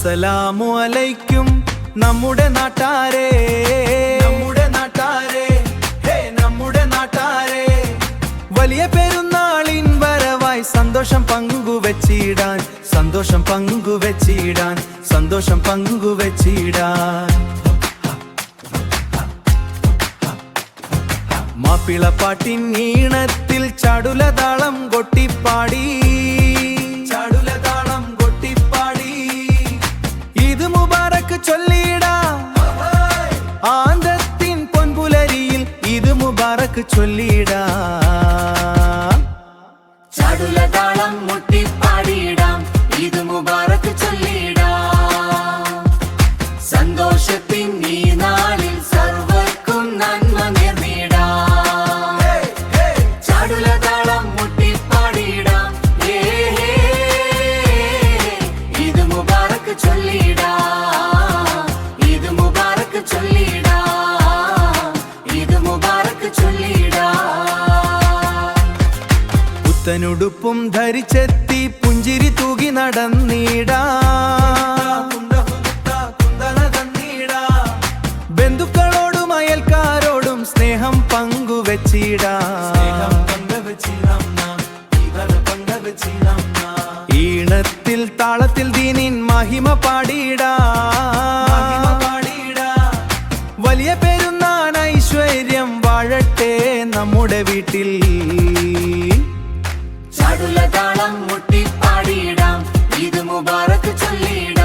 അസ്സലാമു അലൈക്കും നമ്മുടെ നാട്ടാരേ, നമ്മുടെ നാട്ടാരേ, ഹേ നമ്മുടെ നാട്ടാരേ. വലിയ പെരുന്നാളിൻ വരവായി സന്തോഷം പങ്കുവെച്ചിടാൻ, സന്തോഷം പങ്കുവെച്ചിടാൻ, സന്തോഷം പങ്കുവെച്ചിടാൻ. മാപ്പിളപ്പാട്ടിൻ ഈണത്തിൽ ചടുലതാളം കൊട്ടിപ്പാടി, ചടുലതാളം കൊട്ടിപ്പാടി. ഈദ് മുബാറക്ക് ചൊല്ലിടാം, ആന്തത്തിൻ പൊൻപുലരിയിൽ ഈദ് മുബാറക്ക് ചൊല്ലിടാം. ചടുലതാളം മുട്ടിപ്പാടിയിടാം, ഈദ് മുബാറക്ക് ചൊല്ലിടാം. സന്തോഷത്തിൻ ഈ നാളിൽ സർവർക്കും നന്മ നേർന്നിടാം. ചടുലതാളം മുട്ടിപ്പാടിയിടാം, ഈദ് മുബാറക്ക് ചൊല്ലിടാം, ഈദ് മുബാറക്ക് ചൊല്ലിടാം, ഈദ് മുബാറക്ക് ചൊല്ലിടാം. പുത്തനുടുപ്പും ധരിച്ചെത്തി പുഞ്ചിരി തൂകി നടന്നിടാം, ബന്ധുക്കളോടും അയൽക്കാരോടും സ്നേഹം പങ്കുവെച്ചിടാം. ഈണത്തിൽ താളത്തിൽ ദീനിൻ മഹിമ പാടിടാം. വലിയ പെരുന്നാൾ ഐശ്വര്യം വാഴട്ടെ നമ്മുടെ വീട്ടിൽ. ചടുലതാളം മുട്ടിപ്പാടിയിടാം, ഈദ് മുബാറക്ക് ചൊല്ലിടാം.